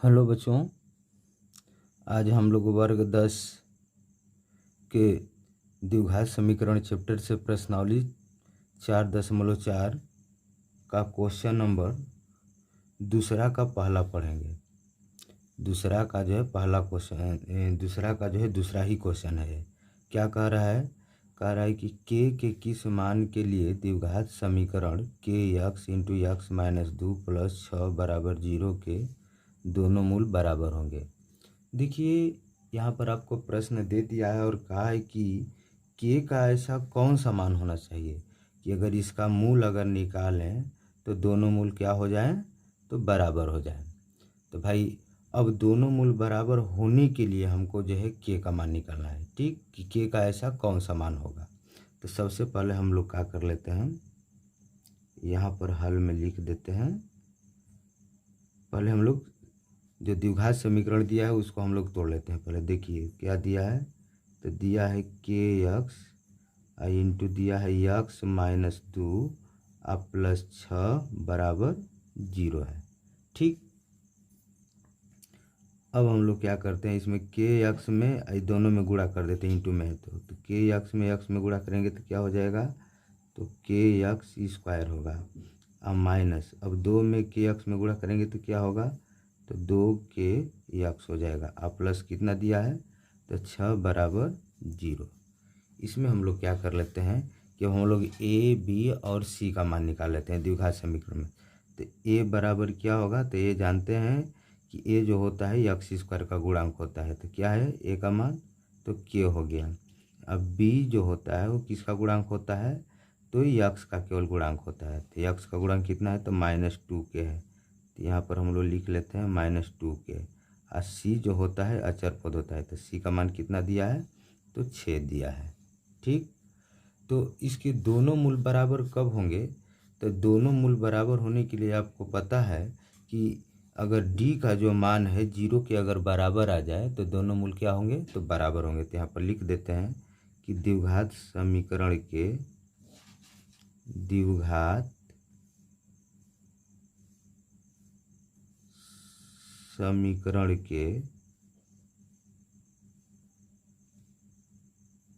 Hello बच्चों, आज हम लोग वर्ग 10 के द्विघात समीकरण चैप्टर से प्रश्नावली 4.4 का क्वेश्चन नंबर दूसरा का पहला पढ़ेंगे। दूसरा का जो है पहला क्वेश्चन, दूसरा ही क्वेश्चन है। क्या कह रहा है? कह रहा है कि के किस मान के लिए द्विघात समीकरण के x into x minus 2 plus 6 बराबर 0 के दोनों मूल बराबर होंगे। देखिए, यहाँ पर आपको प्रश्न दे दिया है और कहा है कि के का ऐसा कौन सा मान होना चाहिए कि अगर इसका मूल अगर निकालें तो दोनों मूल क्या हो जाएं, तो बराबर हो जाएं। तो भाई अब दोनों मूल बराबर होने के लिए हमको जो है के का मान निकालना है। ठीक, कि के का ऐसा कौन सा मान होगा। तो सबसे पहले हम लोग क्या कर लेते हैं, यहाँ पर हल में लिख देते हैं। पहले हम लोग जो द्विघात समीकरण दिया है उसको हम लोग तोड़ लेते हैं। पहले देखिए क्या दिया है, तो दिया है के यक्स इंटू दिया है यक्स माइनस 2 प्लस 6 बराबर 0 है। ठीक, अब हम लोग क्या करते हैं, इसमें के यक्स में दोनों में गुणा कर देते हैं, इंटू में है तो के यक्स में गुणा करेंगे तो क्या हो जाएगा, तो के यक्स स्क्वायर होगा। अब माइनस, अब 2 में के यक्स में गुणा करेंगे तो क्या होगा, तो 2 के यक्स हो जाएगा। अब प्लस कितना दिया है, तो 6 बराबर 0। इसमें हम लोग क्या कर लेते हैं कि हम लोग ए बी और सी का मान निकाल लेते हैं द्विघात समीकरण में। तो ए बराबर क्या होगा, तो ये जानते हैं कि ए जो होता है यक्स स्क्वायर का गुणांक होता है। तो क्या है ए का मान, तो के हो गया। अब बी जो होता है वो किसका गुणांक होता है, तो यक्स का केवल गुणांक होता है। तो यक्स का गुणांक कितना है, तो -2 के है। तो यहाँ पर हम लोग लिख लेते हैं -2 के। और सी जो होता है अचर पद होता है, तो सी का मान कितना दिया है, तो 6 दिया है। ठीक, तो इसके दोनों मूल बराबर कब होंगे, तो दोनों मूल बराबर होने के लिए आपको पता है कि अगर डी का जो मान है 0 के अगर बराबर आ जाए तो दोनों मूल क्या होंगे, तो बराबर होंगे। तो यहाँ पर लिख देते हैं कि द्विघात समीकरण के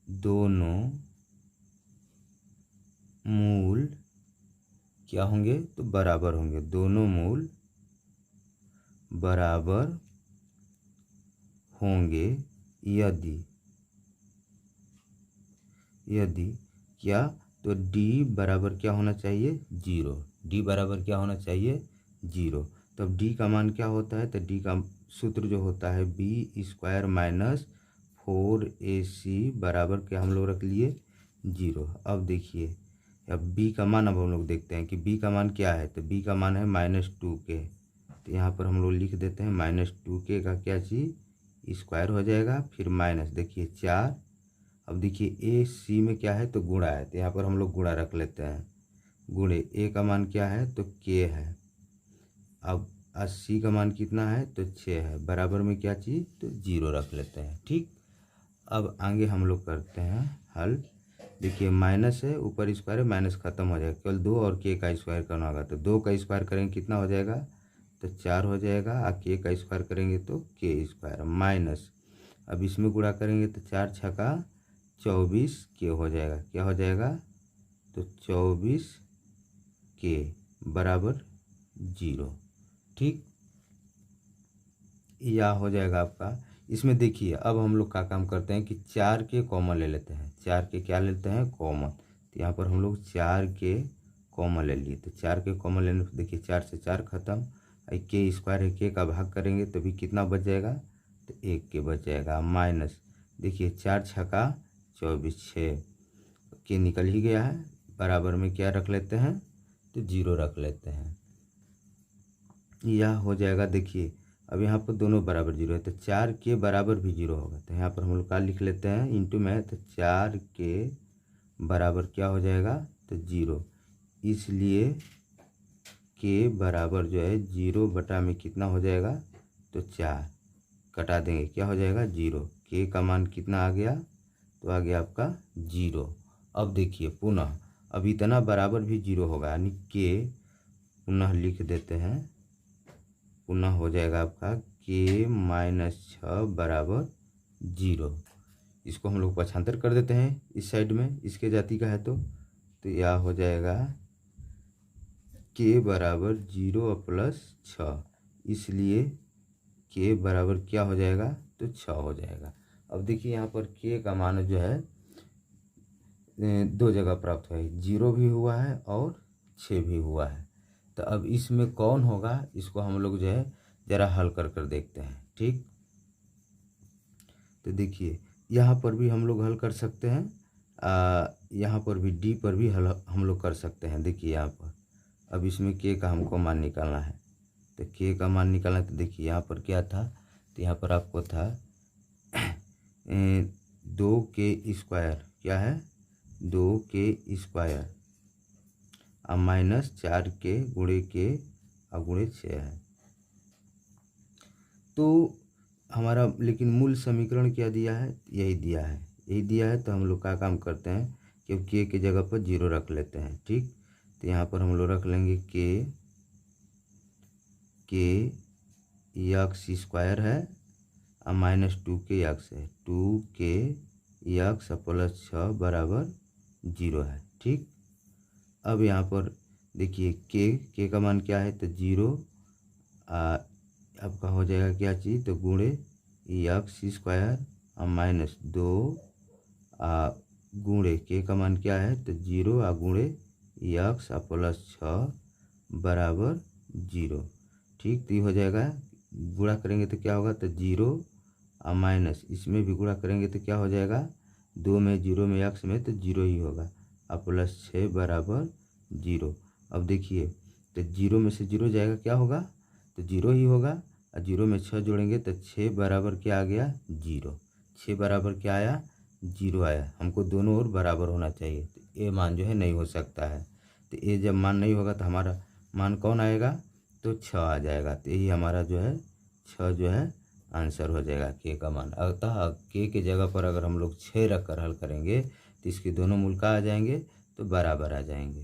दोनों मूल क्या होंगे, तो बराबर होंगे। दोनों मूल बराबर होंगे यदि क्या, तो डी बराबर क्या होना चाहिए, 0। डी बराबर क्या होना चाहिए, 0। तब डी का मान क्या होता है, तो डी का सूत्र जो होता है बी स्क्वायर माइनस 4ac बराबर क्या हम लोग रख लिए, 0। अब देखिए, अब बी का मान अब हम लोग देखते हैं कि बी का मान क्या है, तो बी का मान है -2 के। तो यहाँ पर हम लोग लिख देते हैं -2 के का क्या चीज़ स्क्वायर हो जाएगा, फिर माइनस देखिए 4। अब देखिए ए सी में क्या है, तो गुणा है। तो यहाँ पर हम लोग गुणा रख लेते हैं, गुणे ए का मान क्या है, तो के है। अब 80 का मान कितना है, तो 6 है। बराबर में क्या चीज़, तो 0 रख लेते हैं। ठीक, अब आगे हम लोग करते हैं हल। देखिए माइनस है, ऊपर स्क्वायर है, माइनस खत्म हो जाएगा, केवल 2 और के का स्क्वायर करना होगा। तो 2 का स्क्वायर करेंगे कितना हो जाएगा, तो 4 हो जाएगा। और के का स्क्वायर करेंगे तो के स्क्वायर माइनस, अब इसमें गुणा करेंगे तो 4 छक्का 24 के हो जाएगा। क्या हो जाएगा, तो 24 के बराबर 0। ठीक, या हो जाएगा आपका। इसमें देखिए अब हम लोग का काम करते हैं कि 4 के कॉमन ले लेते हैं। 4 के क्या लेते हैं, कॉमन। तो यहाँ पर हम लोग 4 के कॉमन ले लिए। तो 4 के कॉमन लेने पर देखिए 4 से 4 खत्म, के स्क्वायर है, के का भाग करेंगे तो भी कितना बच जाएगा, तो 1 के बच जाएगा। माइनस देखिए 4 छक्का 24, 6 के निकल ही गया है। बराबर में क्या रख लेते हैं, तो 0 रख लेते हैं। यह हो जाएगा। देखिए अब यहाँ पर दोनों बराबर 0 है, तो 4 के बराबर भी 0 होगा। तो यहाँ पर हम लोग क्या लिख लेते हैं, इंटू में। तो 4 के बराबर क्या हो जाएगा, तो 0। इसलिए के बराबर जो है 0 बटा में कितना हो जाएगा, तो 4 कटा देंगे, क्या हो जाएगा 0। के का मान कितना आ गया, तो आ गया आपका 0। अब देखिए पुनः, अब इतना बराबर भी 0 होगा, यानी के पुनः लिख देते हैं, पुनः हो जाएगा आपका k माइनस 6 बराबर 0। इसको हम लोग पक्षांतर कर देते हैं इस साइड में, इसके जाति का है तो यह हो जाएगा k बराबर 0 प्लस 6, इसलिए k बराबर क्या हो जाएगा तो 6 हो जाएगा। अब देखिए यहाँ पर k का मान जो है दो जगह प्राप्त हुआ है, 0 भी हुआ है और 6 भी हुआ है। तो अब इसमें कौन होगा, इसको हम लोग जो है ज़रा हल कर कर देखते हैं। ठीक, तो देखिए यहाँ पर भी हम लोग हल कर सकते हैं, यहाँ पर भी डी पर भी हल हम लोग कर सकते हैं। देखिए यहाँ पर अब इसमें k का हमको मान निकालना है, तो k का मान निकालना, तो देखिए यहाँ पर क्या था, तो यहाँ पर आपको था 2k स्क्वायर, क्या है 2k स्क्वायर और माइनस 4k गुणे k और गुणे 6 है। तो हमारा लेकिन मूल समीकरण क्या दिया है, यही दिया है। तो हम लोग का काम करते हैं कि k की जगह पर 0 रख लेते हैं। ठीक, तो यहाँ पर हम लोग रख लेंगे k एक्स स्क्वायर है और माइनस 2k एक्स है, 2k एक्स प्लस 6 बराबर 0 है। ठीक, अब यहाँ पर देखिए k का मान क्या है तो 0, आपका हो जाएगा क्या चीज़ तो गुणे एक्स स्क्वायर और माइनस 2 गुणे k का मान क्या है तो 0 और गुणे एक्स प्लस 6 बराबर 0। ठीक, तो ये हो जाएगा, गुणा करेंगे तो क्या होगा तो 0 और माइनस इसमें भी गुणा करेंगे तो क्या हो जाएगा, 2 में 0 में एक्स में तो 0 ही होगा और प्लस 6 बराबर 0। अब देखिए तो 0 में से 0 जाएगा, क्या होगा तो 0 ही होगा और 0 में 6 जोड़ेंगे तो 6 बराबर क्या आ गया 0। 6 बराबर क्या आया 0 आया। हमको दोनों ओर बराबर होना चाहिए, तो ये मान जो है नहीं हो सकता है। तो ये जब मान नहीं होगा तो हमारा मान कौन आएगा तो 6 आ जाएगा। तो यही हमारा जो है 6 जो है आंसर हो जाएगा k का मान। अतः k की जगह पर अगर हम लोग 6 रख कर हल करेंगे तो इसके दोनों मूल का आ जाएंगे तो बराबर आ जाएंगे।